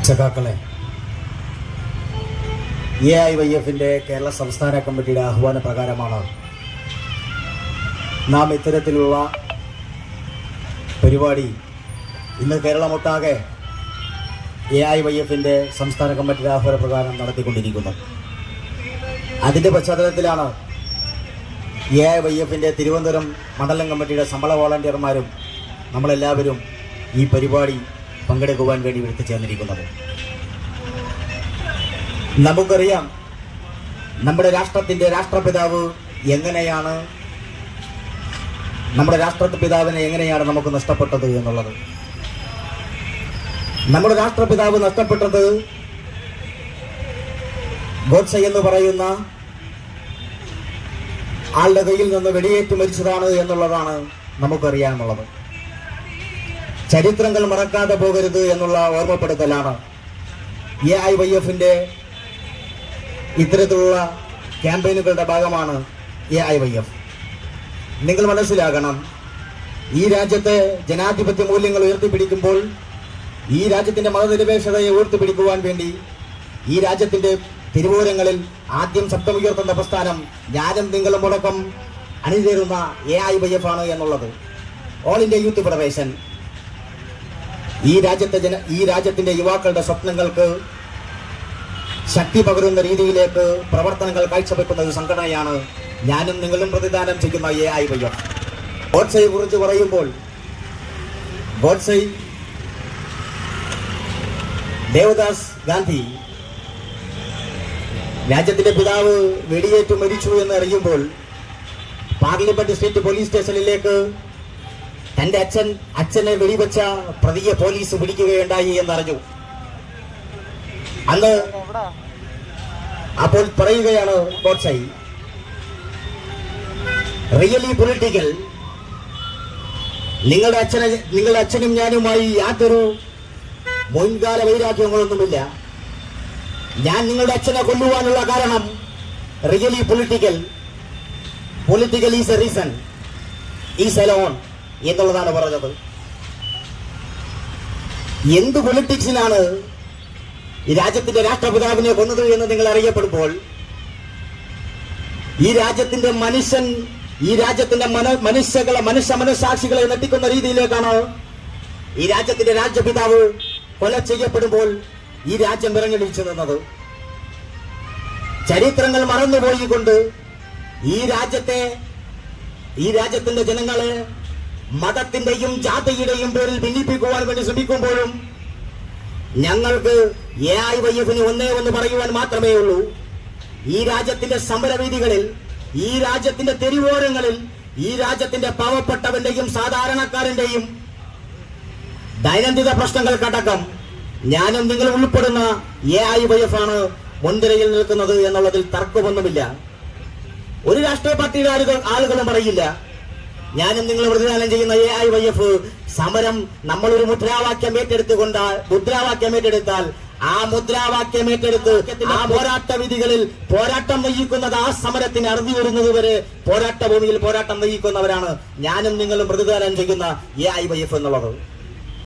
സഖാക്കളെ, AIYFന്റെ കേരള സംസ്ഥാന കമ്മിറ്റിയുടെ ആഹ്വാന പ്രകാരമാണ് നാം ഇത്തരത്തിലുള്ള പരിപാടി ഇന്ന് കേരളമൊട്ടാകെ AIYFന്റെ സംസ്ഥാന കമ്മിറ്റിയുടെ ആഹ്വാന പ്രകാരം നടത്തിക്കൊണ്ടിരിക്കുന്നത്. അതിൻ്റെ പശ്ചാത്തലത്തിലാണ് AIYFന്റെ തിരുവനന്തപുരം മണ്ഡലം കമ്മിറ്റിയുടെ ശമ്പള വോളണ്ടിയർമാരും നമ്മളെല്ലാവരും ഈ പരിപാടി പങ്കെടുക്കുവാൻ വേണ്ടി എത്തിച്ചേർന്നിരിക്കുന്നത്. നമുക്കറിയാം, നമ്മുടെ രാഷ്ട്രത്തിൻ്റെ രാഷ്ട്രപിതാവ് എങ്ങനെയാണ്, നമ്മുടെ രാഷ്ട്രപിതാവിനെ എങ്ങനെയാണ് നമുക്ക് നഷ്ടപ്പെട്ടത് എന്നുള്ളത്. നമ്മുടെ രാഷ്ട്രപിതാവ് നഷ്ടപ്പെട്ടത് ഗോഡ്സെ എന്ന് പറയുന്ന ആളുടെ കയ്യിൽ നിന്ന് വെടിയേറ്റ് മരിച്ചതാണ് എന്നുള്ളതാണ് നമുക്കറിയാനുള്ളത്. ചരിത്രങ്ങൾ മറക്കാതെ പോകരുത് എന്നുള്ള ഓർമ്മപ്പെടുത്തലാണ് AIYFന്റെ ഇത്തരത്തിലുള്ള ക്യാമ്പയിനുകളുടെ ഭാഗമാണ് AIYF. നിങ്ങൾ മനസ്സിലാക്കണം, ഈ രാജ്യത്തെ ജനാധിപത്യ മൂല്യങ്ങൾ ഉയർത്തിപ്പിടിക്കുമ്പോൾ, ഈ രാജ്യത്തിന്റെ മതനിരപേക്ഷതയെ ഉയർത്തിപ്പിടിക്കുവാൻ വേണ്ടി ഈ രാജ്യത്തിന്റെ തിരുവോരങ്ങളിൽ ആദ്യം ശബ്ദമുയർത്തുന്ന പ്രസ്ഥാനം ഞാനും നിങ്ങളും മുടക്കം അണിചേരുന്ന AIYF ആണ് എന്നുള്ളത്. ഓൾ ഇന്ത്യ യൂത്ത് ഫെഡറേഷൻ ഈ രാജ്യത്തിന്റെ യുവാക്കളുടെ സ്വപ്നങ്ങൾക്ക് ശക്തി പകരുന്ന രീതിയിലേക്ക് പ്രവർത്തനങ്ങൾ കാഴ്ചവെക്കുന്ന ഒരു സംഘടനയാണ് ഞാനും നിങ്ങളും പ്രതിദാനം ചെയ്യുന്ന AIYF. ഗോഡ്സെയെ കുറിച്ച് പറയുമ്പോൾ, ഗോഡ്സെ ദേവദാസ് ഗാന്ധി രാജ്യത്തിന്റെ പിതാവ് വെടിയേറ്റു മരിച്ചു എന്ന് അറിയുമ്പോൾ പാർലമെന്റ് സ്ട്രീറ്റ് പോലീസ് സ്റ്റേഷനിലേക്ക് തന്റെ അച്ഛനെ വെടിവെച്ച പ്രതിയെ പോലീസ് പിടിക്കുകയുണ്ടായി എന്നറിഞ്ഞു. അന്ന് അപ്പോൾ പറയുകയാണ് ഗോഡ്സെ, റിയലി പൊളിറ്റിക്കൽ, നിങ്ങളുടെ അച്ഛനും ഞാനുമായി യാതൊരു മുൻകാല വൈരാഗ്യങ്ങളൊന്നുമില്ല. ഞാൻ നിങ്ങളുടെ അച്ഛനെ കൊല്ലുവാനുള്ള കാരണം really political is a reason, is alone എന്നുള്ളതാണ് പറഞ്ഞത്. എന്ത് പൊളിറ്റിക്സിനാണ് ഈ രാജ്യത്തിന്റെ രാഷ്ട്രപിതാവിനെ കൊന്നത് എന്ന് നിങ്ങൾ അറിയപ്പെടുമ്പോൾ, ഈ രാജ്യത്തിന്റെ മനസ്സാക്ഷികളെ നെട്ടിക്കുന്ന രീതിയിലേക്കാണ് ഈ രാജ്യത്തിന്റെ രാജ്യപിതാവ് കൊല ചെയ്യപ്പെടുമ്പോൾ ഈ രാജ്യം വിറങ്ങലിച്ചു നിന്നത്. ചരിത്രങ്ങൾ മറന്നുപോയിക്കൊണ്ട് ഈ രാജ്യത്തിന്റെ ജനങ്ങളെ മതത്തിന്റെയും ജാതിയുടെയും പേരിൽ ഭിന്നിപ്പിക്കുവാൻ വേണ്ടി ശ്രമിക്കുമ്പോഴും ഞങ്ങൾക്ക് AIYFന് ഒന്നേ ഒന്ന് പറയുവാൻ മാത്രമേ ഉള്ളൂ. ഈ രാജ്യത്തിന്റെ സമരവേദികളിൽ, ഈ രാജ്യത്തിന്റെ തെരുവോരങ്ങളിൽ, ഈ രാജ്യത്തിന്റെ പാവപ്പെട്ടവന്റെയും സാധാരണക്കാരന്റെയും ദൈനംദിന പ്രശ്നങ്ങൾക്കടക്കം ഞാനും നിങ്ങൾ ഉൾപ്പെടുന്ന AIYF ആണ് മുൻനിരയിൽ നിൽക്കുന്നത് എന്നുള്ളതിൽ തർക്കമൊന്നുമില്ല. ഒരു രാഷ്ട്രീയ പാർട്ടിയുടെ ആളുകളും പറയില്ല ഞാനും നിങ്ങൾ പ്രതിദാനം ചെയ്യുന്ന AIYF സമരം നമ്മളൊരു മുദ്രാവാക്യം ഏറ്റെടുത്താൽ ആ മുദ്രാവാക്യം ഏറ്റെടുത്ത് ആ പോരാട്ട വിധികളിൽ പോരാട്ടം നയിക്കുന്നത്, ആ സമരത്തിന് അറുതി വരുന്നത് വരെ പോരാട്ട ഭൂമിയിൽ പോരാട്ടം നയിക്കുന്നവരാണ് ഞാനും നിങ്ങളും പ്രതിദാനം ചെയ്യുന്ന AIYF എന്നുള്ളത്.